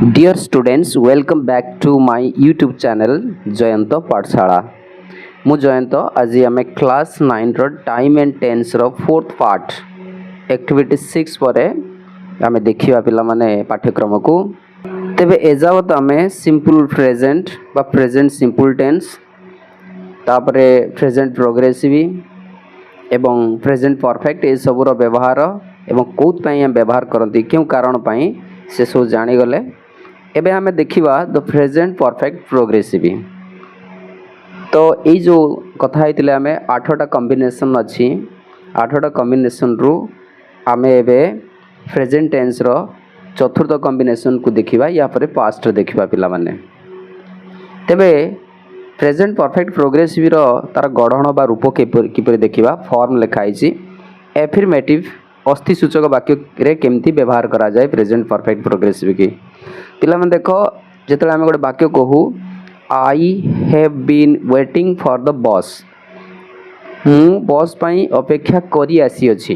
Dear students, welcome back to my YouTube channel Jayanto Pathshala. ମୁଁ ଜୟନ୍ତ ଆଜି ଆମେ class 9ର ଟାଇମ୍ ଆଣ୍ଡ ଟେନ୍ସର ଫୋର୍ଥ ପାର୍ଟ ଆକ୍ଟିଭିଟି 6 ପରେ ଆମେ ଦେଖିବା ପିଲାମାନେ ପାଠ୍ୟକ୍ରମକୁ। ତେବେ ଏଯାବତ ଆମେ ସିମ୍ପଲ୍ ପ୍ରେଜେଣ୍ଟ ବା ପ୍ରେଜେଣ୍ଟ ସିମ୍ପଲ୍ ଟେନ୍ସ, ତାପରେ ପ୍ରେଜେଣ୍ଟ ପ୍ରୋଗ୍ରେସିଭ୍ ଏବଂ ପ୍ରେଜେଣ୍ଟ ପରଫେକ୍ଟ ଏସବୁର ବ୍ୟବହାର ଏବଂ କେଉଁଥିପାଇଁ ଆମେ ବ୍ୟବହାର କରନ୍ତି, କେଉଁ କାରଣ ପାଇଁ ସେସବୁ ଜାଣିଗଲେ। ଏବେ ଆମେ ଦେଖିବା ଦ ପ୍ରେଜେଣ୍ଟ ପରଫେକ୍ଟ ପ୍ରୋଗ୍ରେସିଭ୍। तो ये जो कथा होइतिले आमे 8टा कॉम्बिनेशन अच्छी 8टा कॉम्बिनेशन रु आमे एबे प्रेजेंट टेंस रो चतुर्थ कॉम्बिनेशन को देखिबा या पर पास्ट देखिबा पिला माने। तेबे प्रेजेंट परफेक्ट प्रोग्रेसिव रो तार गढ़न बा रूप किपर देखिबा। फॉर्म लिखाई छी एफर्मेटिव अस्थि सूचक वाक्य रे केमती व्यवहार करा जाए प्रेजेंट परफेक्ट प्रोग्रेसिव की। पिला माने देखो जेतले आमे गोटे वाक्य कहू I have been waiting for the bus, मु बस पाई अपेक्षा करी आसी अछि।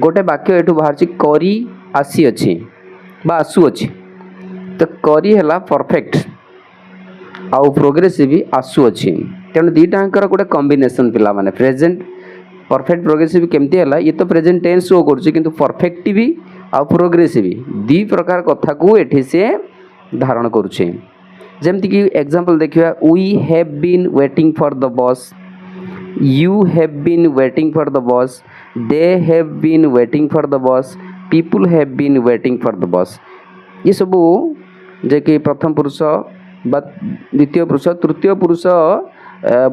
गोटे वाक्य एठू बाहर छी करी आसी अछि बा आसु अछि, तो करी हला परफेक्ट आउ प्रोग्रेसिव आसु अछि। तेणु दीटांकर गोटे कॉम्बिनेशन पिला माने प्रेजेंट परफेक्ट प्रोग्रेसिव केमती हला। ये तो प्रेजेंट टेंस शो करछि किंतु परफेक्ट भी आउ प्रोग्रेसिव दी प्रकार कथा को एठी से धारण करूछि। जेमती कि एग्जांपल देखिए we have been waiting for the bus, you have been waiting for the bus, they have been waiting for the bus, people have been waiting for the bus. ये सबू जे कि प्रथम पुरुष बा द्वितीय पुरुष तृतीय पुरुष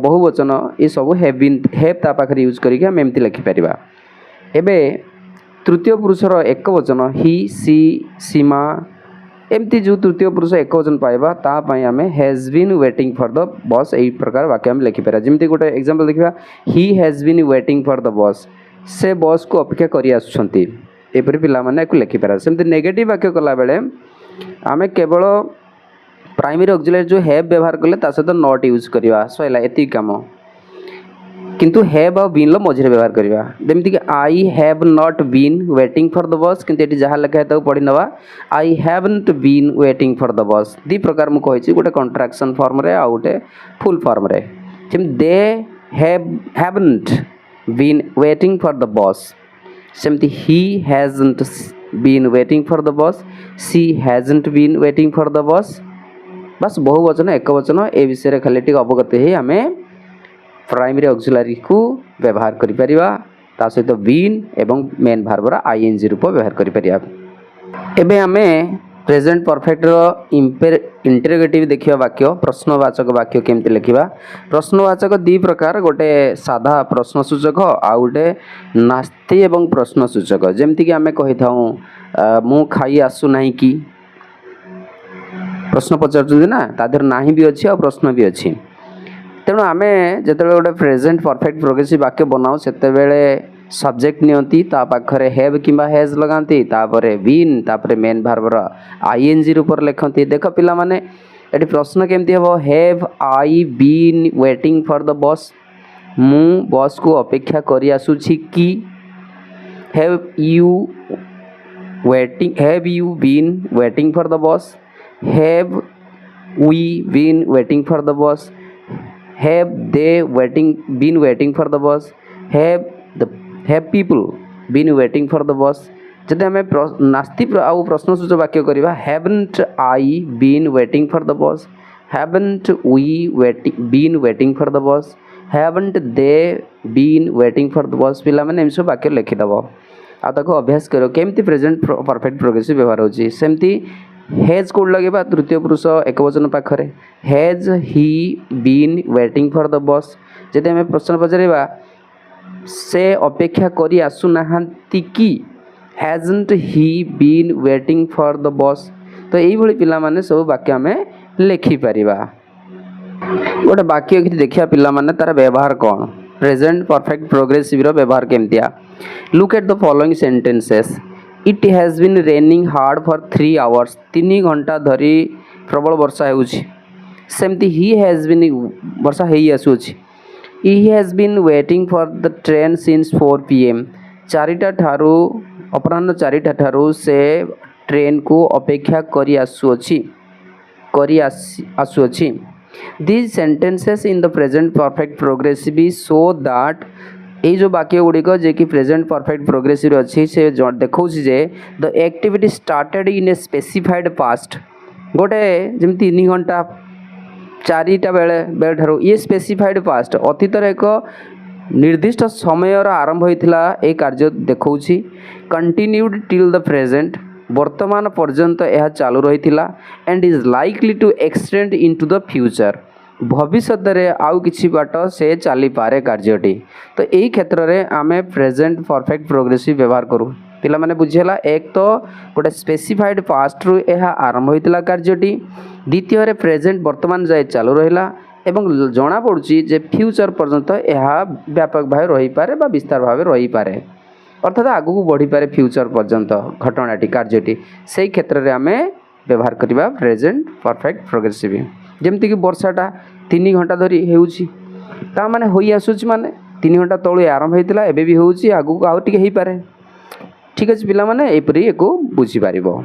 बहुवचन ये सब हैव बीन हैव ता पाखरे यूज करिके हम एमती लिखि परिबा। एबे तृतीय पुरुषर एक वचन ही सी सीमा एमती जो तृतीय पुरुष एक वचन पाइबा ता पई हमें has been waiting for the bus एई प्रकार वाक्य हम लिखि पारा। जेमती गोटे एग्जांपल देखिबा he has been waiting for the bus, से बस को अपेक्षा करि आछुछंती एपरि पिला माने को लिखि पारा। सेमती नेगेटिव वाक्य कला बेले हमें केवल प्राइमरी ऑक्सिलरी जो हैव व्यवहार कले ता सहित नॉट यूज करिवा सयला एति काम, किंतु हैव और बीन लो मझिरे व्यवहार करिवा। जेमती कि I have not been waiting for the bus, किंतु एटी जहा लिखा है तो पढ़ी नवा I haven't been waiting for the bus. दी प्रकार मु कहिछि गोटे कॉन्ट्रैक्शन फॉर्म रे आ गोटे फुल फॉर्म रे। जेम they haven't been waiting for the bus, सेमती he hasn't been waiting for the bus, she hasn't been waiting for the bus. बस बहुवचन एक वचन ए विषय रे खाली टिक अवगत हे हमें प्राइमरी ऑक्सिलरी को व्यवहार करि परिबा, ता सहित बीन एवं मेन भार्बर आईएनजी रूप व्यवहार करि परिबा। एबे हमें प्रेजेंट परफेक्ट रो इंटरोगेटिव देखिबा वाक्य प्रश्नवाचक वाक्य केमते लिखिबा। प्रश्नवाचक दी प्रकार गोटे साधा प्रश्नसूचक आ गोटे नास्ति एवं प्रश्नसूचक। जेमति कि हमें कहि थाउ मु खाई आसु नाही कि, प्रश्न पचारछुंदी ना ता देर नाही भी अछि और प्रश्न भी अछि। तेणु आमे जेतेबेले गोटे प्रेजेंट परफेक्ट प्रोग्रेसिव वाक्य बनाऊ सेतेबेले सब्जेक्ट नियंती ता पाखरे हैव किंबा हैज लगांती, तापरे बीन, तापरे मेन भार्बर आईएनजी रूप लिखंती। देखो पिला माने एटी प्रश्न केमती हबो have I been waiting for the bus, मु बस को अपेक्षा करि आसुछि कि। Have you been waiting for the bus, have we been waiting for the bus, have they been waiting for the bus, have people been waiting for the bus। जदि हमें नास्ति आउ प्रश्नसूचक वाक्य करिबा haven't I been waiting for the bus, haven't we been waiting for the bus, haven't they been waiting for the bus। पिला माने एमसो वाक्य लिखि दबो आ ताको अभ्यास करो केमती प्रेजेंट परफेक्ट प्रोग्रेसिव व्यवहार होची। सेमती हैज कोड लगेबा तृतीय पुरुष एक वचन पाखरे has he been waiting for the bus. जदि हमें प्रश्न पचारिबा से अपेक्षा करी आसु नाहांती कि, hasn't he been waiting for the bus. तो एई भली पिला माने सब वाक्य हमें लिखि परिबा। गोटे वाक्य कि देखिया पिला माने तार व्यवहार कोन, प्रेजेंट परफेक्ट प्रोग्रेसिव रो व्यवहार केमतिया। Look at the following sentences. It has been raining hard for 3 hours, 3 घंटा धरी प्रबल वर्षा होउछि। सेमती ही हैज बीन वर्षा हेई आसुछि। He has been waiting for the train since 4 PM, 4टा ठारू अपराह्न 4टा ठारू से ट्रेन को अपेक्षा करी आसुअछि this sentences in the present perfect progressive so that ये जो वाक्य गुड़िक जे कि प्रेजेंट परफेक्ट प्रोग्रेसिव अच्छी से देखा जे the activity started in a specified past गोटे जमी 3 घंटा 4टा बेले ठारू ये स्पेसिफाइड पास्ट अतीतर एक निर्दिष्ट समयर आरंभ होता ये कार्य देखा कंटिन्यूड टिल द प्रेजेंट वर्तमान पर्यंत यह चालू रही and is likely to extend into the future भविष्य में आउ किछि बाट से चली पारे कार्यटी तो यही क्षेत्र में आम प्रेजेंट परफेक्ट प्रोग्रेसिव व्यवहार करूँ पिला माने बुझीला एक तो गोटे स्पेसिफाइड पास्ट रु यह आरंभ होता कार्यटी द्वितीय प्रेजेंट वर्तमान जाए चालू रहा एवं जना पड़ुची जे फ्यूचर पर्यंत यह व्यापक भाव रही पारे बा विस्तार भाव रही पारे अर्थात आगू बढ़ी पारे फ्यूचर पर्यंत घटनाटी कार्यटी से क्षेत्र में आम व्यवहार करवा प्रेजेंट परफेक्ट प्रोग्रेसिव जमती कि वर्षाटा 3 घंटा धरी होता माने होई आसुची माने 3 घंटा तलु आरंभ होता एबे भी होउची आगू आउ टिके हेई पारे ठीक अच्छे पिला माने एपरी एको बुझी पारिबो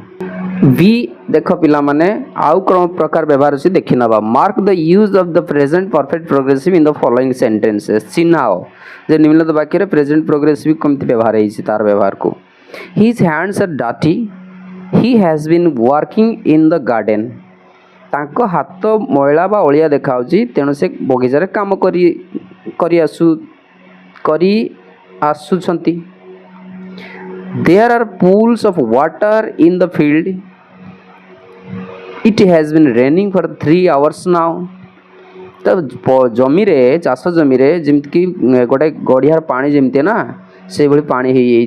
बी देख पिला माने आउ क्रम प्रकार व्यवहार अछि देखि नबा mark the use of the present perfect progressive in the following sentences चिन्हाओ जे निम्नलिखित वाक्य रे प्रेजेंट प्रोग्रेसिव कमति व्यवहार हेछि तार व्यवहार को his hands are dirty he has been working in the garden तांको हाथ मैला बा ओलिया देखाउची तेणु से बगीचारे काम करी आसुछंती There are pools of water in the field. It has been raining for 3 hours now. तो जमी रे चाष जमी रे जमती कि गोटे गड़ियार पानी जमती ना से भली पानी हो जाइए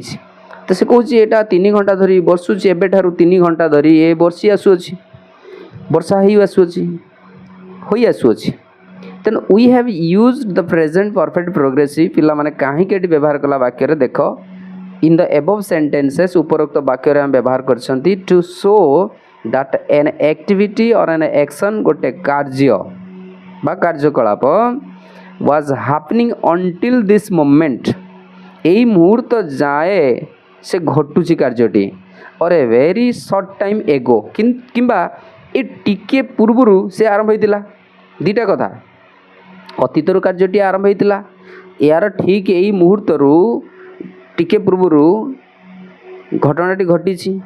तो से कौच एटा 3 घंटा धरी बर्षुची एबे ठारू 3 घंटा धरी ये बर्षी आसुअछि वर्षा ही आसुअछि होई आसुअछि तेन we have used the present perfect progressive पिला माने काहे केटी व्यवहार कला वाक्य रे देखो इन द एबव सेंटेंसेस उपरोक्त वाक्य रे हम व्यवहार करछंती to show that an activity or an action गोटे कार्य बा कार्यकलाप was happening until this moment एई मुहूर्त जाए से घटुची कार्यटी और ए वेरी शॉर्ट टाइम एगो किंबा ए टिके पूर्वरु से आरंभ होइतिला दीटा कथा अतीतर कार्यटी आरंभ होइतिला यार ठीक एई मुहूर्तरु टिके पूर्वरु घटनाटी घटी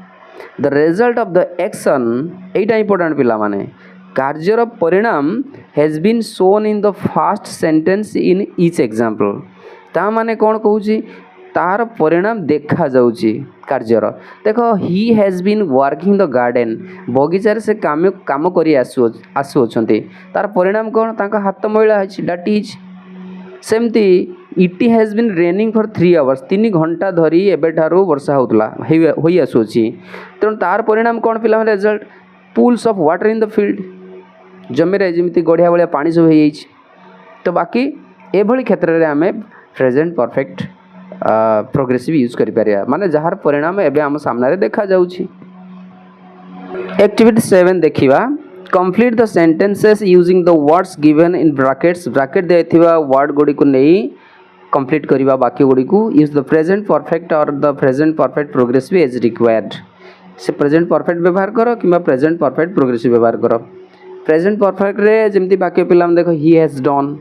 the result of the action एटा इंपोर्टेंट पिला माने कार्यर परिणाम has been shown in the first sentence in each example ता माने कौन कहूची तार परिणाम देखा जाउची कार्यर देखो he has been working the garden बगीचार से काम करी आसुअछंती तार परिणाम कौन तांका हाथ मैला अछि डाटी हिच सेमती it has been raining for 3 hours 3 घंटा धरी एबे ठारू वर्षा होतला होई आसुची तेणु तार परिणाम कौन पिला result pools of water in the field जमी रे जमिति गढ़िया भलिया पानी सब होई तो बाकी ए भली क्षेत्र रे आमे प्रेजेंट परफेक्ट प्रोग्रेसिव यूज करि पारिया माने जहार परिणाम एबे हम सामने रे देखा जाउची एक्टिविटी 7 देखिबा complete the sentences using the words given in brackets bracket देथिबा वर्ड गुडी को नै कंप्लीट करिबा वाक्य गुडी को use the present perfect or the present perfect progressive as required से प्रेजेंट परफेक्ट व्यवहार करो किबा प्रेजेंट परफेक्ट प्रोग्रेसिव व्यवहार करो प्रेजेंट परफेक्ट रे जेमति वाक्य पिलाम देखो he has done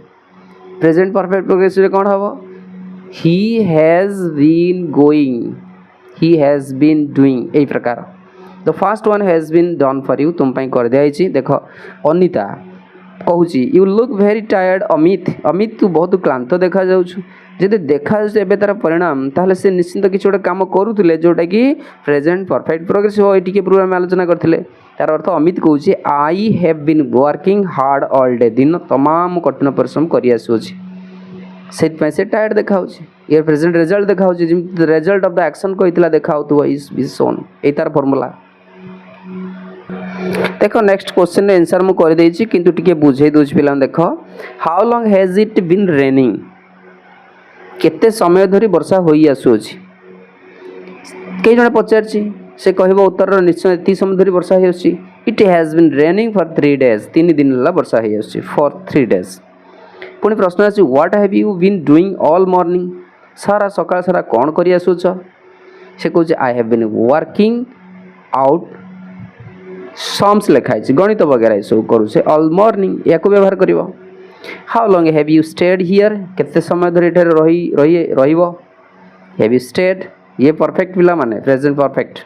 present perfect progressive रे कोन हबो he has been going he has been doing एई प्रकार the first one has been done for you तुम पई कर दिया देखो अनिता कहूची you look very tired Amit तू बहुत क्लांत देखा जाउछु जदि देखा एबे तार परिणाम ताहले से निश्चित किछि गोटे काम करूथिले जोटा कि प्रेजेंट परफेक्ट प्रोग्रेसिव एटी के पूर्व में आलोचना करथिले तार अर्थ अमित कहूची I have been working hard all day दिन तमाम कठिन परिश्रम करि आसुछि सेट पे से टायर्ड देखाउछि ये प्रेजेंट रिजल्ट देखाउछि जिम रिजल्ट ऑफ द एक्शन कहितला देखाउतु इज बी शोन ए तार फार्मूला देखो नेक्स्ट क्वेश्चन रे आंसर मु कर देछि किंतु टिके बुझे दोछ पिला देखो how long has it been raining केते समय धरी वर्षा होई आसुछि कई जने पचारछि से कहबो उत्तर निश्चय एति समय धरी वर्षा होई आसुछि it has been raining for 3 days 3 दिन ला वर्षा होई आसुछि फॉर 3 डेज पुणी प्रश्न आछि what have you been doing all morning सारा सकाळ सारा कोन करि आसुछ से कहूछ I have been working out sums लिखाई गणित वगैरह ये सब करूँ ऑल मॉर्निंग या व्यवहार कर how long have you stayed here केते समय धरी एठारे रही रही रहिबो हैव यू स्टेड ये परफेक्ट पिला माने प्रेजेंट परफेक्ट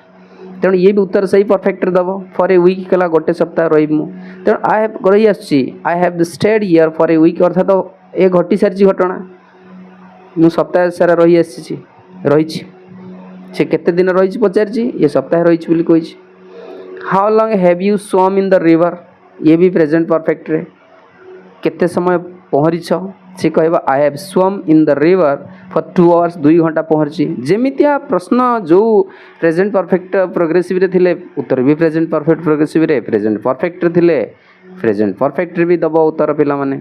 तेणु ये भी उत्तर सही परफेक्ट दब फॉर ए वीक कला गोटे सप्ताह रही तेणु आई हैव रही I have stayed here for a week अर्थात ये घटी सारी घटना मु सप्ताह सारा रही रही से केते दिन रही पचारि ये सप्ताह रही कही how long have you swum in the river ये भी प्रेजेंट परफेक्ट रे केते समय पहरिछ से कह I have swum in the river for 2 hours 2 घंटा पहरची जेमितिया प्रश्न जो प्रेजेंट परफेक्ट प्रोग्रेसिव रे थिले उत्तर भी प्रेजेंट परफेक्ट प्रोग्रेसिव रे प्रेजेंट परफेक्ट रे थिले प्रेजेंट परफेक्ट रे भी दब उत्तर पिला माने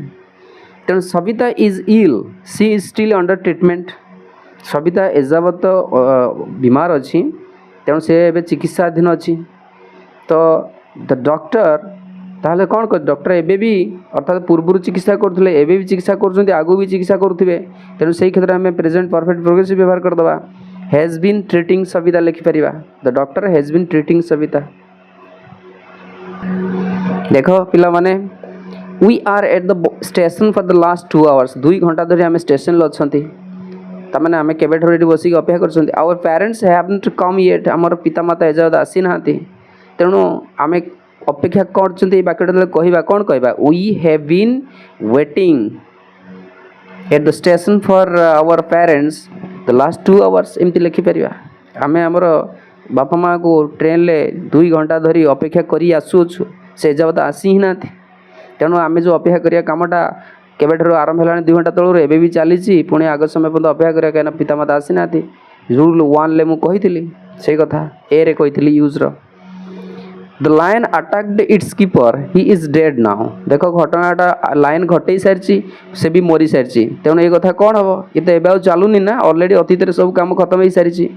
तेणु Savita is ill she is still under treatment Savita एजावत बीमार अच्छी तेणु से एबे चिकित्साधीन अच्छी तो द डॉक्टर ताहले कौन कर डॉक्टर एबे भी अर्थात पूर्व चिकित्सा करते एबे भी चिकित्सा कर आगू भी चिकित्सा करुवे तेणु से क्षेत्र में प्रेजेंट परफेक्ट प्रोग्रेसिव व्यवहार करदे हैज बीन ट्रीटिंग सविता लिखिपर the doctor has been treating Savita देख पिला माने we are at the station for the last 2 hours 2 घंटा धरी आम स्टेशन अच्छा तमें आम के बस अपेक्षा कर our parents haven't come yet आमर पितामाता एजावत आसी ना तेणु आम अपेक्षा कर बाक्यटा कहवा कौन कहवा we have been waiting at the station for our parents the last 2 hours एमती लिखिपर आम आमर बापा माँ को ट्रेन ले 2 घंटा धरी अपेक्षा कर आसुछु से एजावत आसी ही ना तेणु आम जो अपेक्षा करिया कामटा केबेठार आरंभ है 2 घंटा तलू एबे भी चली पुणी आग समय पर्यटन अपेक्षा करिया कहीं पितामाता आसी ना रूल 1 ले मुझे से कथा ए रे कही यूज रो the lion attacked its keeper he is dead now देख घटनाटा लाइन घटे सारी से भी मरी सारी तेणु ये कथा कौन हम ये तो एवं चलुनी ना ऑलरेडी अतीत सब काम खत्म हो सारी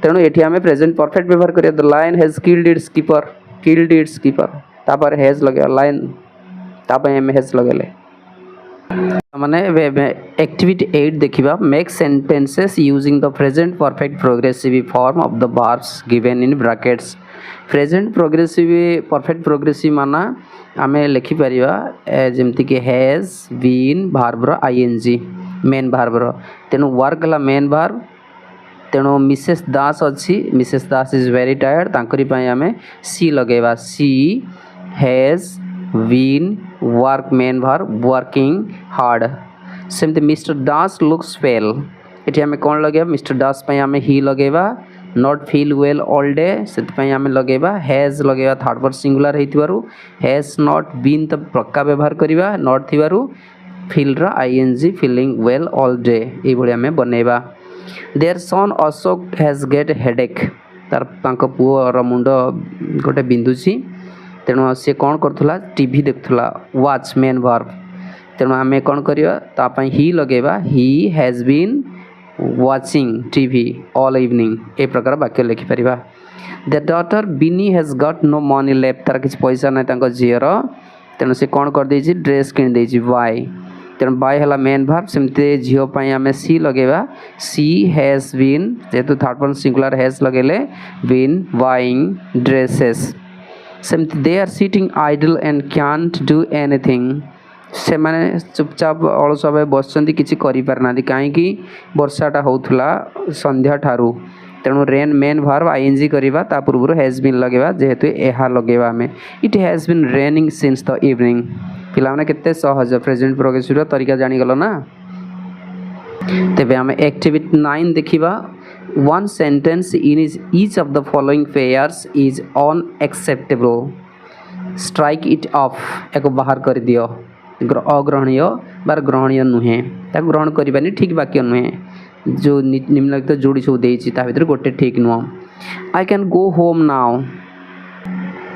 तेणु ये आम प्रेजेंट परफेक्ट व्यवहार करिया the lion has killed its keeper तापर हैज लगे लाइन तापर एम हैज लगेले माने एक्टिविटी 8 देखिबा make sentences using the present perfect progressive form of the verbs given in brackets present progressive perfect progressive माना आमे लिखि परिबा जेमति कि हैज बीन वर्ब रो आईएनजी मेन वर्ब रो तेनु वर्क ला मेन वर्ब तेणु मिसेस दास अच्छी Mrs Das is very tired तांकरी पई आमे सी लगेबा she has been work main verb working hard सेमती मिस्टर दास लुक्स वेल ये आम कौन लगे मिस्टर दास पे आम ही लगेबा not feel well all day से आम लगेबा हैज लगेबा थर्ड पर्सन सिंगुलर होइतिबारु हैज नॉट बीन तो पक्का व्यवहार करवा नॉट थिबारु फील रा ING feeling well all day ये भली आम बनेबा their son Ashok has get headache तार तांको पुअर मुंड गोटे बिंदुची तेणु सी कौन करूला टीवी देखुला वाच मेन वर्ब तेणु आम कौन करवा तापाई ही लगेबा he has been watching TV all evening ए प्रकार वाक्य लिखिपर the daughter Bini has got no money left तार किसी पैसा ना झीर तेणु से कौन कर देछि ड्रेस किन देछि बाय तेणु बाय है मेन वर्ब सेमती झीपाई आम सी लगेबा सी हैज बीन जेहेतु थर्ड पर्सन सिंगुलर हैज लगेले बीन बाइंग ड्रेसेस सेमती they are sitting idle and can't do anything से माने चुपचाप अलस भाव बस किसी करना कहीं वर्षाटा होता संध्या ठारू तेणु रेन मेन वर्ब आईएनजी करवा ता पूर्व हैज बीन लगेबा जेहेतु एहा लगेबा आमे it has been raining since the evening पिला माने केते सहज प्रेजेंट प्रोग्रेसिव तरीका जानी गलो ना तेबे आमे एक्टिविटी 9 देखिबा one sentence in each of the following pairs is unacceptable strike it off एको बाहर कर दियो अग्रहणीय बार ग्रहणीय नुहे ताको ग्रहण करबानी ठीक वाक्य नुहे जो निम्नलिखित जोड़ी सब देछि ता भीतर गोटे ठीक नुह I can go home now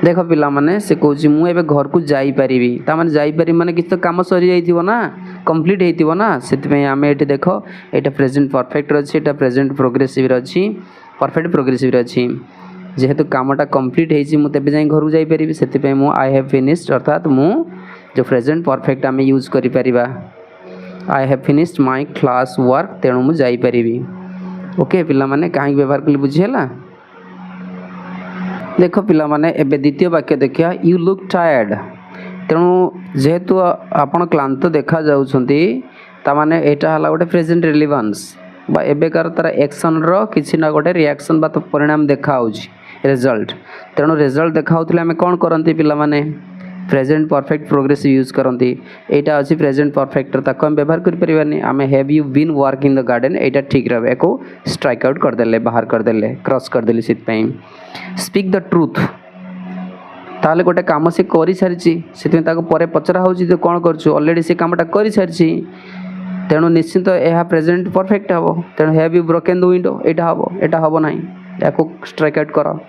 देख पिला माने से कहूँ मु एबे घर को जाई परिबी ता माने जाई पारि माने किछ तो काम सरी जाइथिबो ना कंप्लीट हेतिबो ना सेति आमे एटे देख एटा प्रेजेंट परफेक्ट अछि एटा प्रेजेंट प्रोग्रेसिव अछि परफेक्ट प्रोग्रेसिव अछि जेहेतु कामटा कंप्लीट हेछि मु तेबे जाई घर को जाई परिबी सेति मु आई हैव फिनिश्ड अर्थात मु जो प्रेजेंट परफेक्ट आमे यूज करि परिबा I have finished my class work तेणु मु जाई परिबी ओके पिला माने काहे व्यवहार कली बुझियला देख पिला माने एबे द्वितीय वाक्य देखिया यू लुक टायर्ड। तेणु जेहेतु आपण क्लांत देखा जाउछंती ता माने एटा हला गोटे प्रेजेंट रिलेवेंस बा एबेकार तार एक्शन रो किछि ना गोटे रिएक्शन बा तो परिणाम देखा होउछि रिजल्ट। तेणु रिजल्ट देखा होतले हमें कोन करंती पिला माने प्रेजेंट परफेक्ट प्रोग्रेसिव यूज करंती। एटा अछि प्रेजेंट परफेक्ट ताको हम व्यवहार कर परिबानी। आमे have you been work in the garden एटा ठीक रहबे एको स्ट्राइक आउट कर देले बाहर कर देले क्रॉस कर देले सिट पई। स्पीक द ट्रुथ ताले गोटे काम से करि सारिछि सेति ताको परे पचरा होउछि तो कोन करछु ऑलरेडी से कामटा करि सारिछि। तेणु निश्चित यह प्रेजेंट परफेक्ट हबो। तेणु have you broken the window एटा हबो एटा हबो नाही याको स्ट्राइक आउट करो।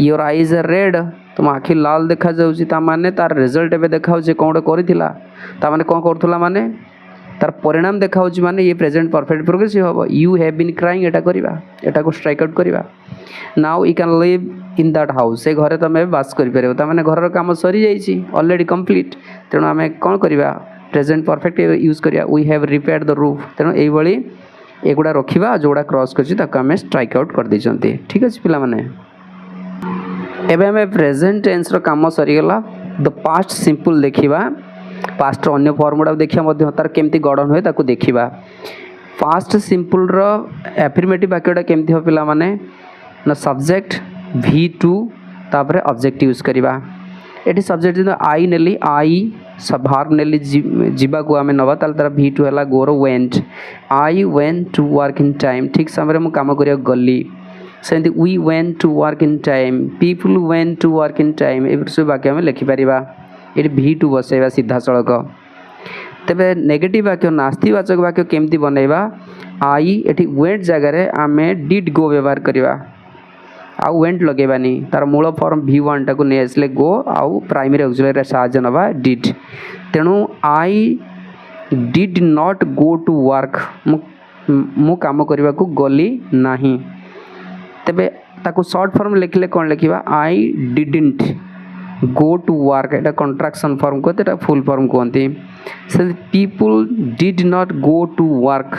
योर आईज आर रेड तुम आखि लाल देखा जाउछि ता माने तार रिजल्ट एबे देखा होछि कोन करिथिला ता माने कोन करथुला माने तार परिणाम देखा होछि माने ये प्रेजेंट परफेक्ट प्रोग्रेसिव हबो। यू हैव बीन क्राइंग एटा करबा एटा को स्ट्राइक आउट करबा। Now you can live in that house से घरे तमे बास करि परबो ता माने घर रो काम सरी जाइछि ऑलरेडी कंप्लीट। तेणु आमे कोन करबा प्रेजेंट परफेक्ट यूज करिया we have repaired the roof. तेणु एई भली एगुडा रखिबा जोडा क्रॉस करछि ताको आमे स्ट्राइक आउट कर दैछंती। ठीक अछि पिला माने एबे हमें प्रेजेंट टेंस रो काम सरी गला। द पास्ट सिंपल देखिबा पास्ट रो अन्य फॉर्म गुडा देखिया मध्ये तार केमती गठन होय ताको देखिबा। पास्ट सिंपल रो एफर्मेटिव वाक्यटा केमती हो पिला माने न सब्जेक्ट V2 तापरे ऑब्जेक्ट यूज करिबा। एटी सब्जेक्ट जो आई नेली आई सब भार नेली जीवा को आमे नबा ताल तार V2 हला गोरो went. I went to work in time ठीक समय मु काम करिया गली सेंती we went to work in time people went to work in time ए सब वाक्य में लिखि परिबा। एटी V2 बसेबा सीधा सड़क। तबे नेगेटिव वाक्य नास्तिवाचक वाक्य केमती बनैबा आई एटी वेंट जगह रे आमे डिड गो व्यवहार करिबा आउ वेंट लगेबानी तार मूल फॉर्म V1 टाको ने आसले गो आउ प्राइमरी ऑक्सिलरी साहाय्य नबा डिड। तेणु I did not go to work मु काम करबा को गली नाही। तबे ताको शॉर्ट फॉर्म लिखले कोन लिखिबा I didn't go to work एटा कॉन्ट्रैक्शन फॉर्म को एटा फुल फॉर्म कोंती। से people did not go to work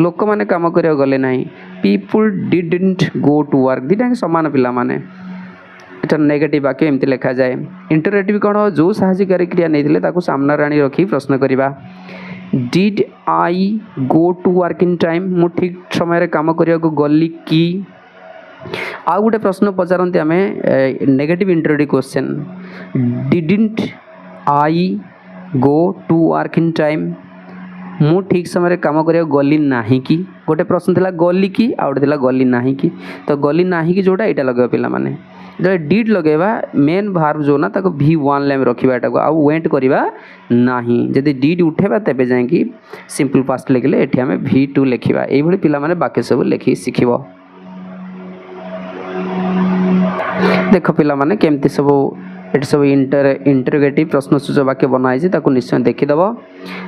लोक माने काम करिया गले नाही। People didn't go to work दिटा समान पिला माने एटा नेगेटिव वाक्य एमती लिखा जाए। इंटरेटिव कोन जो सहायकारी क्रिया नैथिले ताको सामना राणी रखी प्रश्न करिबा। Did I go to work in time मु ठीक समय रे काम करिया को गली की। आ गोटे प्रश्न पचारती आम negative interrogative question didn't I go to work in time मु ठीक समय काम करिया गली नाही कि गोटे प्रश्न थिला गली कि आ गोटे थिला गली नाही कि। तो गली नाही कि जोटा एटा लगेबा पिला माने जो डिड लगेबा मेन भार्ब जो ना ताको V1 लेम रखिबा एटा को आ वेंट करिबा नाही। जदि डिड उठेबा तबे जाय कि सिंपल पास्ट लिखले एठी हमें V2 लिखिबा। एई भली पिला माने बाकी सब लिखि सिखिबो। देख पिला माने केमती सब एटी सब इंटरोगेटिव प्रश्नसूचक वाक्य बनाई छै ताको निश्चय देखि दबो।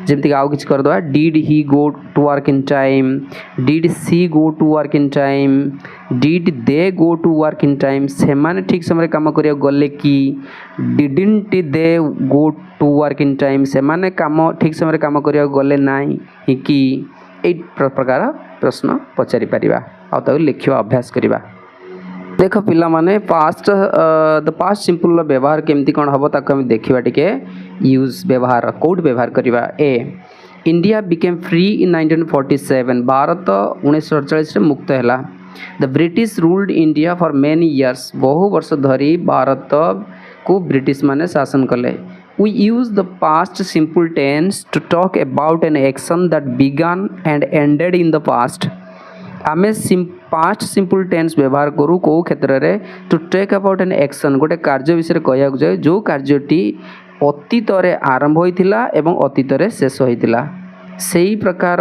जेमति आउ किछ कर दबा did he go to work in time did she go to work in time did they go to work in time से माने ठीक समय काम करिया गले कि didn't they go to work in time से माने काम ठीक समय काम करिया गले नाही कि। ए प्रकार प्रश्न पचारि परिबा आ ताको लिखिबा अभ्यास करिबा। देख पिला माने पास्ट द पास्ट सिंपल व्यवहार केमती कोन हबो ताको हम देखिबा टिके यूज व्यवहार कोड व्यवहार करिबा। ए इंडिया बिकेम फ्री इन 1947 भारत 1948 रे मुक्त हैला। The British ruled India for many years बहु वर्ष धरी भारत को ब्रिटिश माने शासन कले। We use the past simple tense to talk about an action that began and ended in the past. आमे पास्ट सिंपल टेंस व्यवहार करू को क्षेत्र रे to take about an action गोटे कार्य विषय कहया जाय जो कार्यटी अतीत रे आरंभ होइथिला एवं अतीत रे शेष होइथिला सेही प्रकार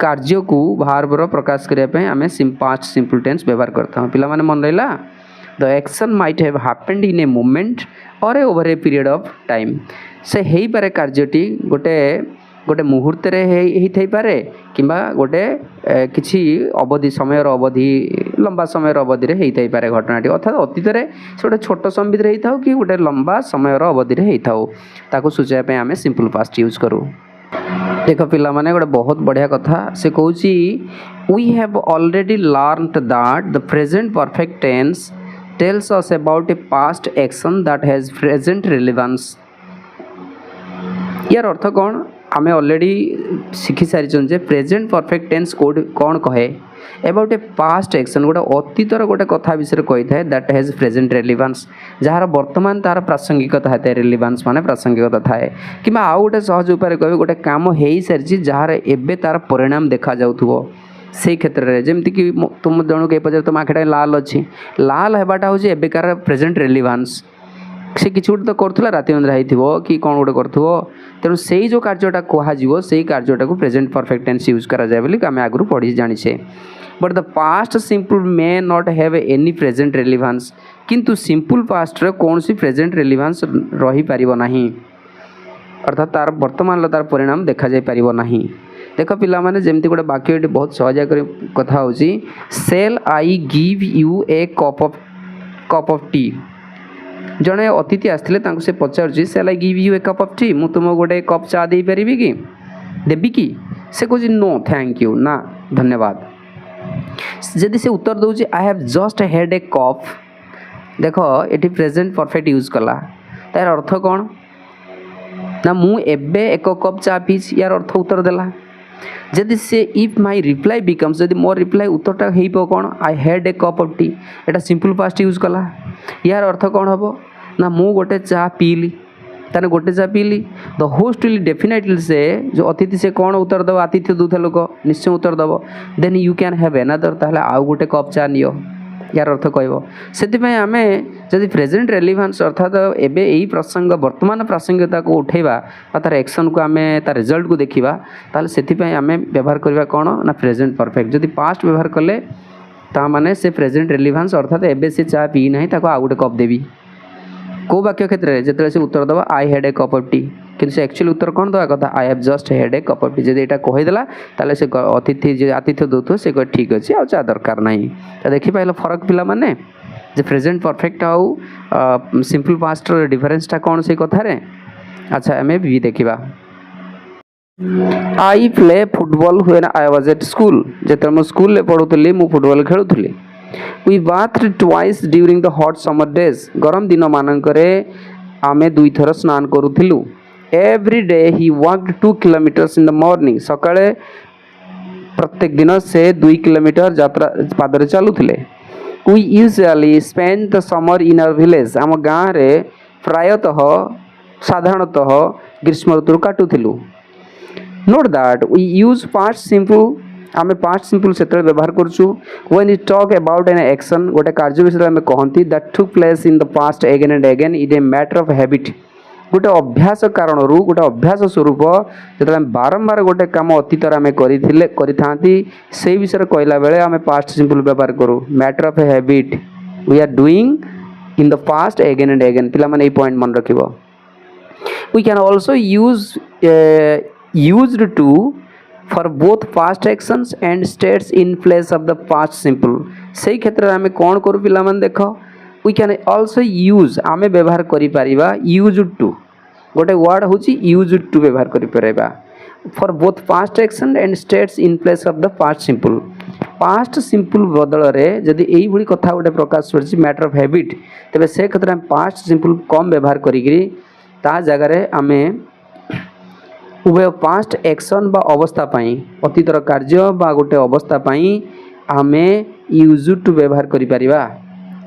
कार्य को भार्ब रो प्रकाश करिया पे आमे पास्ट सिंपल टेंस व्यवहार करता। पिला माने मन रहिला the action might have happened in a moment or a over a period of time. से हेई पारे कार्यटी गोटे गोटे मुहूर्त रे हेई थई पारे किंबा गोटे किछि अवधि समय अवधि लंबा समय अवधि रे हेई थई पारे घटनाटी अर्थात अतीत रे से गोटे छोट समय भितर हेई थाउ कि गोटे लंबा समय अवधि रे हेई थाउ ताको सूचाय पे आमे सिंपल पास्ट यूज करू। देख पिला माने गोटे बहुत बढ़िया कथा से कहूची we have already learned that the present perfect tense tells us about a past action that has present relevance. यार अर्थ कौन आम ऑलरेडी शिखी सारी जे प्रेजेंट परफेक्ट टेन्स कौन कहे एबाउट ए पास्ट एक्शन गोटे अतीतर गोटे कथा विषय कही था that has present relevance jar वर्तमान तार प्रासंगिकता है रेलिवेंस माने प्रासंगिकता थाए कि आउ गोटे सहज उपाय कह गोटे काम हो सारी जार एबे तार परिणाम देखा जाउथुबो से क्षेत्र में जमती कि तुम जन के पचार तुम आखिटा लाल अच्छी लाल होगाटा हूँ एबेकार प्रेजेंट रेलिवेंस से किसी गोटे तो करूला राति अंधरा हो कि कौन गोटे करूँ तेणु से जो कार्यटा कह से कार्यटा को प्रेजेंट परफेक्ट टेंस यूज करा जाए बोली आम आगु पढ़ी जाचे but the past simple may not have any present relevance किंतु सिंपल पास्ट रे कौन सी प्रेजेंट रेलिवेंस रही पारिबो नाही अर्थात तार वर्तमान तार परिणाम देखा जाय पारिबो नाही देख पिला माने जेमती गोटे वाक्य ये बहुत सहज कथा होची shall I give you a cup of tea जड़े अतिथि आसते से पचार shall I give you a cup of tea मु तुम गोटे कप चा दे पारिबी कि देबी कि से कहूँ नो थैंक यू ना धन्यवाद जदि से उत्तर दूसरी आई have just had a cup देख ये प्रेजेंट परफेक्ट यूज कला तार अर्थ कौन ना मु एबे एक कप चा पीस यार अर्थ उत्तर देला जदि से इफ माई रिप्लाई बिकम्स जदि मोर रिप्लाई उत्तरटा हो कौन I had a cup of T Etah simple past use कला यार अर्थ कौन हम ना मु गोटे चा पीली ताने गोटे चा पीली द होस्ट विल डेफिनेटली से जो अतिथि से कौन उत्तर दब आतिथ्य दूथा लोक निश्चय उत्तर दब then you can have another ताहले आउ गोटे कप चा नियो यार अर्थ कहब से आम जदि प्रेजेंट रेलिवेंस अर्थात एबे यही प्रसंग वर्तमान प्रासंगिकता को उठेबा तार एक्शन को आम तार रिजल्ट को देखा ताल से आम व्यवहार करवा कौन ना प्रेजेंट परफेक्ट जदि पास्ट व्यवहार कले ता माने से प्रेजेंट रेलिवेंस अर्थात एबे से चा पी ना ताको आउ गोटे कप देवी को वाक्य क्षेत्र में जिते से उत्तर दबा I had a cup of T किंतु से एक्चुअली उत्तर कौन दवा कथा आई have just had a cup of T जब यहाँ कहीदेला ताले से अतिथि जो आतिथ्य दूथ से कह ठीक अच्छे आ चा दरकार ना तो देखी पाइल फरक पिला माने जे प्रेजेंट परफेक्ट आउ सिंपल पास्ट डिफरेंसटा कौन से कथार अच्छा आम भी देखा I play football when I was at school जो स्कूल पढ़ुली मु फुटबॉल खेलुली we bathed twice during the hot summer days गरम दिन मानकरे आमे दुई थर स्नान करूथिलु every day he walked 2 kilometers in the morning सकाळे प्रत्येक दिन से 2 किलोमीटर यात्रा पादरे चलुथिले we usually spend the summer in our village आम गाँव रे प्रायतः साधारणतः ग्रीष्म ऋतु काटुथिलु note that we use past simple आमे पास्ट सिंपल से व्यवहार करूँ when you talk about an action गोटे कार्य विषय में कहती that took place in the past again and again it a matter of habit गोटे अभ्यास कारण गोटे अभ्यास स्वरूप जो बारंबार गोटे कम अतीतर आम करी से विषय कहला बेले आम पास्ट सिंपल व्यवहार करूँ matter of a habit we are doing in the past again and again पिला माने पॉइंट मन रखिबो we can also used to for both past actions and states in place of the past simple से क्षेत्र में आम कौन करूँ पिला माने देख वी कैन आल्सो यूज आम व्यवहार करि परिबा यूज्ड टू गोटे वर्ड होची यूज्ड टू व्यवहार करि परिबा for both past action and states in place of the past simple past simple बदल रे जदि एई भली कथा गोटे प्रकाश करछि मैटर ऑफ हैबिट तबे से क्षेत्र में पास्ट सिंपल कम व्यवहार करिकरी ता जगह रे आमे उभय पास्ट एक्शन बा अवस्था पाई अतीतर कार्य बा गोटे अवस्था पाई आमे यूज्ड टू व्यवहार करि परिबा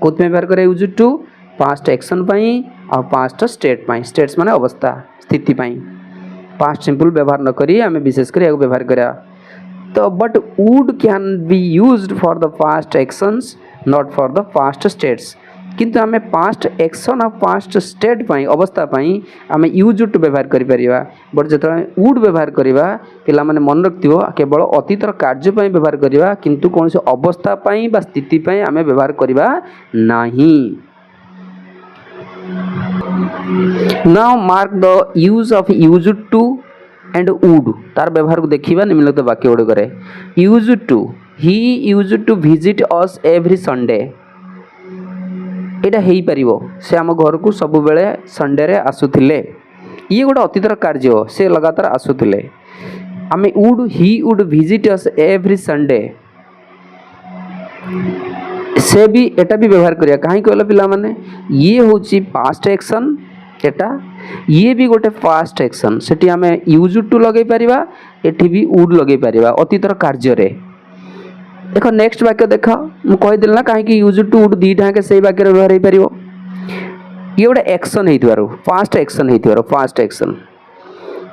कोथ व्यवहार करे यूज्ड टू पास्ट एक्शन पाई आ पास्ट स्टेट पाई स्टेट्स माने अवस्था स्थिति पाई पास्ट सिंपल व्यवहार न करी आमे विशेष कर व्यवहार करा तो but would can be used for the past actions not for the past states किंतु आमे पास्ट एक्शन और पास्ट स्टेट पाई अवस्था पाई आमे यूज्ड टू व्यवहार करि परिबा बट जत वुड व्यवहार करिबा पिला माने मन रखथिबो केवल अतीतर कार्य पाई व्यवहार करिबा किंतु कोन से अवस्था पाई बा स्थिति पाई आमे व्यवहार करिबा नाही now mark the use of used to and would तार व्यवहार को देखिबा निम्नलिखित वाक्य गुड करे used to he used to visit us every Sunday यहाँ हो पार से आम घर को सब बेले संडे रे आसुथिले ये गोटे अतीतर कार्य से लगातार आसुथिले आम would he would visit us every Sunday से भी एटा भी व्यवहार करिया काहे कहला पिला माने ये होची पास्ट एक्शन एटा ये भी गोटे पास्ट एक्शन सेठी हमें यूज टू लगे परिबा एठी भी वुड लगे परिबा अतीतर कार्य रे देखो नेक्स्ट वाक्य देख मु कहि दिल ना काहे कि यूज टू वुड दीटा के सही वाक्य रे व्यवहार हे परिबो ये गोटे एक्शन हेतिबारो पास्ट एक्शन हेतिबारो past action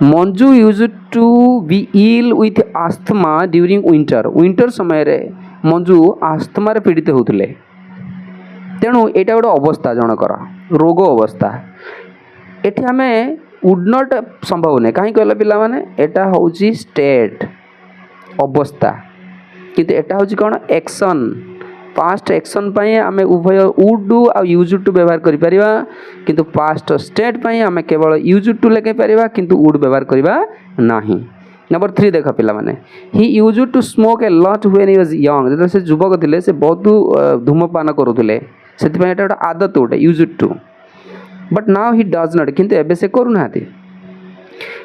Manju use to be ill with asthma during winter winter समय रे मंजू आस्थमा रे पीड़ित होउतले तेणु एटा गोटे अवस्था जनकर रोग अवस्था एठी हमें वुड नॉट संभव नहीं कहीं कहला पिला माने एटा होउची स्टेट अवस्था किंतु एटा होउची कोन एक्शन पास्ट एक्शन पई हमें उभय वुड डू आ यूज टू व्यवहार करि परिबा किंतु पास्ट स्टेट पई हमें केवल यूज टू लेके परिबा किंतु वुड व्यवहार करिबा नाही। नंबर 3 देख पिला माने he use to smoke a lot when he was young जब से युवक थिले से बहुत धूमपान करूथिले सेति पई एटा आदत उठे use to but now he does not किंतु एबे से करू नाथि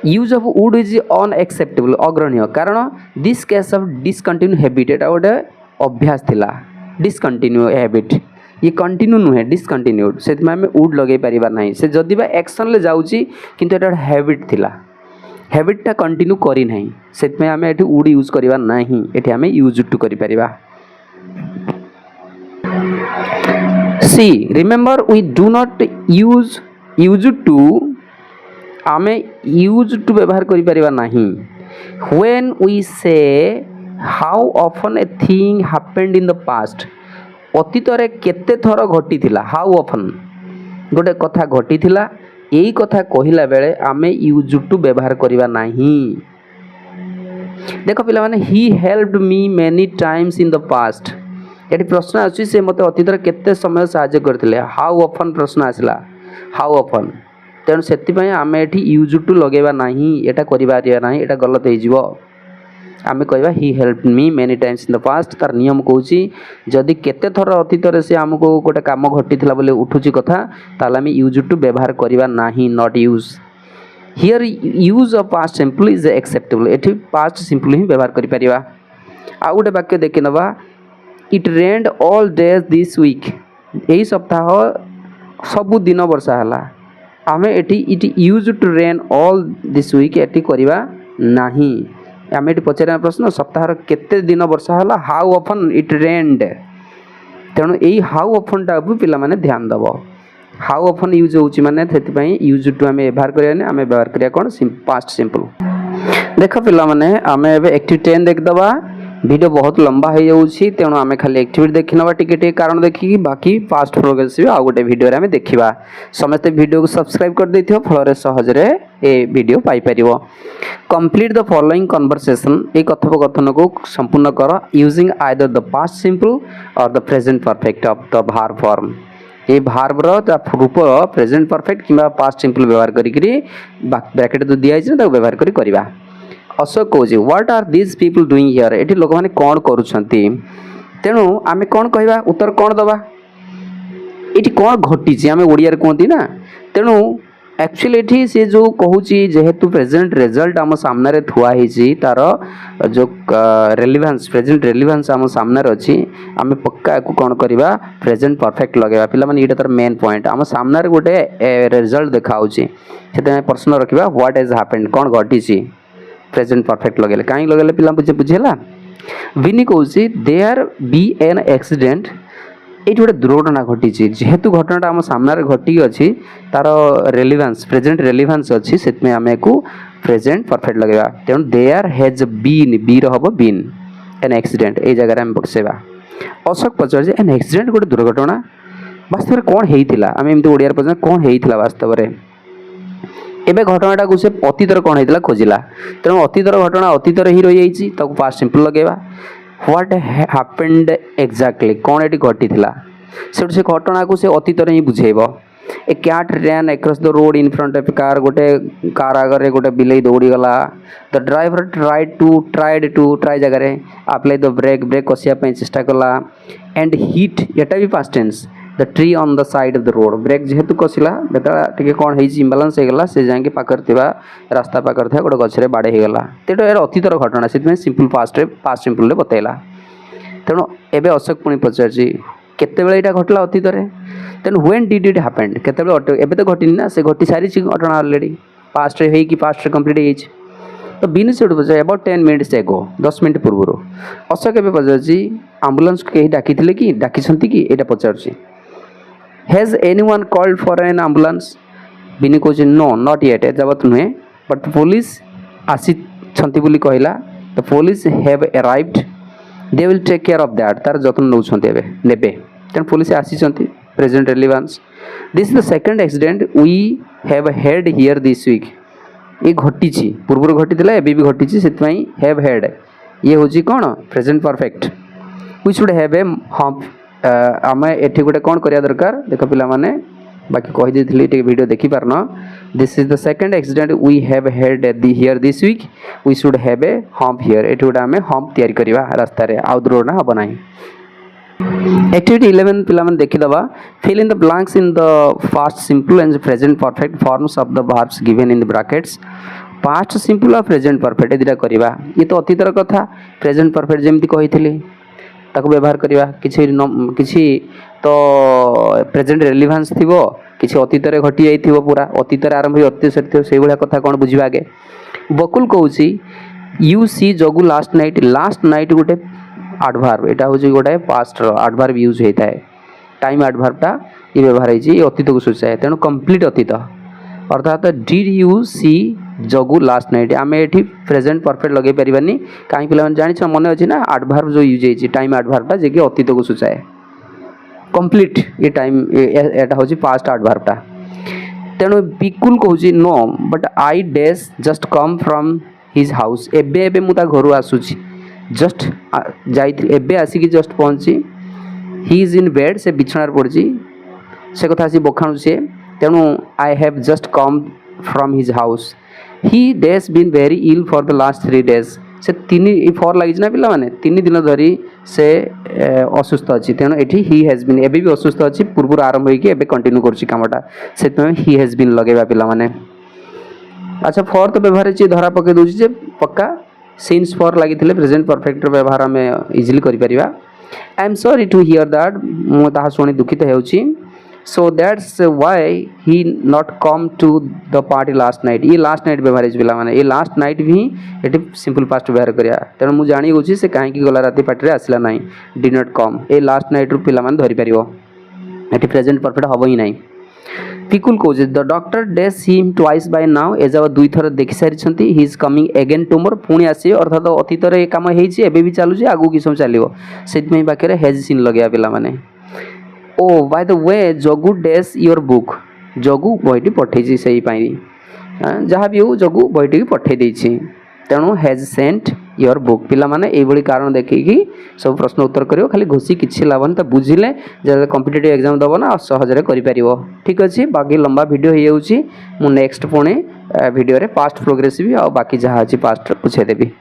use of would is unacceptable अग्रहणीय कारण this case of discontinue habit एटा गोटे अभ्यास थिला डिसकंटिन्यू हैबिट ये कंटिन्यू नुहे डिसकंटिन्यूड से आम वुड लगे पारिबा नहीं से जदि बा एक्शन ले जाउची किंतु एटा हैबिट थिला हैबिटा कंटिन्यू करी नहीं से आम एठी वुड यूज करिबा नहीं एठी आम यूज टू करि परिबा। See remember we do not use to आम यूज टू व्यवहार करि परिबा नहीं when we say how often a thing happened in the past अतीत रे केते थर घटी थिला हाउ ऑफन गोटे कथा घटी थिला एई कथा कहिला बेले आमे यूज टू व्यवहार करिबा नहीं। देखो पिला माने he helped me many times in the past eighty प्रश्न आछि से मते अतीत रे केते समय सहायता करथिले हाउ ऑफन प्रश्न आसिला हाउ ऑफन तेन सेति पय आमे एठी यूज टू लगेबा नहीं एटा करिबा नहीं एटा गलत हे जिवो आमे कहबा he help me many times in the past तार नियम कहूची जदि केते थर अतीत रे से हमको गोटे काम घटी थिला बोले उठुची कथा ताला आमे यूज टू व्यवहार करिबा नाही not use here use of past simple is acceptable एठी पास्ट सिंपल ही व्यवहार करि परिबा। आ गोटे वाक्य देखि नबा it rained all days this week एही सप्ताह सब दिन वर्षा हला आमे एठी it use to rain all this week एठी करिबा नाही आम ये पचार प्रश्न सप्ताह केते दिन वर्षा है हाउ ऑफन इट रेन्ड तेणु यही हाउ ऑफन टा पिला माने ध्यान दब हाउ ऑफन यूज होची माने सेति यूज टू आम व्यवहार करिया आम व्यवहार करिया कोन पास्ट सिंपल। देख पिला माने आम एबे एक्टिविटी 10 देख दबा वीडियो बहुत लंबा हो जाउछि तेणु आम खाली एक्टिविटी देखि नबा टिके कारण देखि बाकी पास्ट प्रोग्रेस भी आ गोटे वीडियो रे आम देखिबा समस्त वीडियो को सब्सक्राइब कर देथियो फल सहज रे ए वीडियो पाई परिबो। कंप्लीट द फॉलोइंग कन्वर्सेशन ए कथोपकथन को संपूर्ण कर using either the past simple or the present perfect of the verb form ये वर्ब रो रूप प्रेजेंट परफेक्ट किबा पास्ट सिंपल व्यवहार करी ब्रैकेट तो दिया छै त व्यवहार करी करबा। अशोक कहूँ what are this people doing here एठी लोक माने कोन करूछंती तेणु आमे कोन कहबा उत्तर कोन दबा एठी कोन घटी छी आमे ओडिया रे कहंती ना तेणु एक्चुअली एठी से जो कहूची जेहेतु प्रेजेंट रिजल्ट आम सामने रे थुआ हिची तार जो रेलेवेंस प्रेजेंट रेलेवेंस आम सामने रे अछि आमे पक्का को कोन करबा प्रेजेंट परफेक्ट लगेबा पिला माने एटा तार मेन पॉइंट आम सामने रे गोटे रिजल्ट देखाउची सेते प्रश्न रखिबा व्हाट हैज हैपेंड कोन घटी छी प्रेजेंट परफेक्ट लगेले काई लगेले पिला बुझेला विनी कहूची देयर बी एन एक्सीडेंट ये गोटे दुर्घटना घटी जेहेतु घटना आम सामने घटी अच्छी तार रेलेवेंस प्रेजेंट रेलेवेंस अच्छी से आम को प्रेजेंट परफेक्ट लगेगा तेणु देयर हैज बीन बी हम बीन एन एक्सीडेंट ये जगह आम बसैबा। अशोक पचार एन एक्सीडेंट गोटे दुर्घटना वास्तव में कौन होता आम एमती ओडिया पचार कौन होता वास्तव में एबे घटनाटा को से अतीतर कौन होता खोजिला तेणु अतीतर घटना अतीतर ही रही जाइए पास्ट सिंपल लगेगा व्हाट हैपेंड एक्जाक्टली कौन ये घटी से घटना को से अतीत ही बुझेब a cat ran across the road in front of car गोटे कार आगे गोटे बिलई दौड़ी गला the driver tried to try जगह अप्लाई द ब्रेक कसिया चेष्टा कला एंड हिट एटा भी past tense the tree on the side of the road brake जेहेतु कसिला बेटा कौन है इम्बालांस होगा से जाके पाखर रास्ता पाखर था गोटे गचरे बाड़े होगला तेणु यार अतीतर घटना से सिंपल पास्ट सिंपल बतैला तेणु एबे अशोक पुणी पचार केतेबेले एटा घटला अतीत रे then when did it happened केतेबेले एबे तो घटिनी ना से घटी सारी घटना ऑलरेडी पास्ट रे हेकी पास्ट रे कंप्लीट हेई तो बिनु से पचार अबाउट 10 मिनिट्स एगो 10 मिनट पूर्व अस के पचार आम्बुलांस को कहीं डाकी कि डाकी कि एटा पचार has anyone called for an ambulance बिनु कहूँ नो नॉट येट एजावत नुहे बट पुलिस आसी बोली कहला the police have arrived they will take care of that तार जतन नौछन्ते नेबे तेन पुलिस आसी present relevance this is the second accident we have had here this week ये घटी पूर्व घटी एबी भी घटी से हैव हेड ये हूँ कौन present perfect we should have a hump आम एठी गोटे कौन करिया दरकार देख पिला माने बाकी कही देती वीडियो देखी पारन this is the second accident we have had here this week we should have a hump here एठी गोटे आम हम्प तैयारी करवा रास्ता रे आउ रोड ना हम ना एक्टिविटी 11 पिला माने देखि दबा fill in the blanks in the past simple and present perfect forms of the verbs given in the brackets past simple और प्रेजेंट परफेक्ट ए दिटा करवा ये तो अतीतर कथा प्रेजेंट परफेक्ट जेमती कही ताको व्यवहार करवा किछि तो प्रेजेंट रेलिवेंस थिबो किछि अतीत रे घटी जाइथिबो पूरा अतीत रे आरंभ अतीत से सेही भलिया कथा कोन बुझिबा आगे बकुल कहूची you see Jagu last night गोटे एडवर्ब एटा होची गोटे पास्ट रो एडवर्ब यूज होता है टाइम एडवर्ब टा ये व्यवहार है अतीत को सूचाए तेणु कंप्लीट अतीत अर्थात did you see Jagu last night आम ये प्रेजेंट परफेक्ट लगे पारानी कहीं पे जान मन अच्छी ना एडवर्ब जो यूज होती टाइम एडवर्बटा जे कि अतीत को सूचाए कंप्लीट ये टाइम एटा होची पास्ट एडवर्बटा तेणु बिकुल कहूँ no but I dash just come from his house एबे मुता घर आसूची जस्ट एबे आसिकी जस्ट पहुँची ही इज इन बेड से बिछणार पड़ी से कथा आसी बखाणु सी तेणु I have just come from his house he dash been very ill for the last 3 days से 3 फॉर लगी ना पिला माने 3 दिन धरी से असुस्थ अच्छी तेणु ये ही हैज बीन एबे भी असुस्थ अच्छी पूर्व आरंभ होगी एबे कंटिन्यू करछि कामटा से ही हैज बीन लगेबा पिला माने अच्छा फॉर तो व्यवहार छि धरा पके दोछि जे पक्का सिंस फॉर लगी प्रेजेंट परफेक्ट व्यवहार आम इजिली करिपरिबा I am sorry to hear that मु ताहा सुनी दुखित हेउछि so that's why he not come to the party last night ये लास्ट नाइट व्यवहार पिला माने ये लास्ट नाइट भी ये सिंपल पास्ट व्यवहार करिया तेणु मुझे जानी होछि से कहीं गला राति पार्टी आसला नहीं डिड नॉट कम ये लास्ट नाइट रु पिला माने धरि परिबो एटी प्रेजेंट परफेक्ट हबो ही नहीं पिकुल कहूँ the doctor dash him twice by now एजाव 2 थर देखि सारी he is coming again tomorrow पुणी आसे अर्थात अतीत रे काम होइछि एबे भी चालुछि आगु कि सब चलिबो सेति बाकी हेज सीन लगे पिला माने oh by the way Jagu dash your book Jagu बहीटी पठेछि सही पाई जहाँ भी हो जगु बहीटी पठे देछि तेणु हैज सेंट योर बुक पिला माने एई बड़ी कारण देखिकी सब प्रश्न उत्तर करियो खाली घोषी किछि लाभन त बुझिले जे कॉम्पिटिटिव एग्जाम दबो ना सहजरे करि परिबो ठीक अछि बाकी लंबा वीडियो हे जाउछि मु नेक्स्ट पुणे वीडियो रे पास्ट प्रोग्रेस भी आ बाकी जहाँ अछि पास्ट पूछे देबी।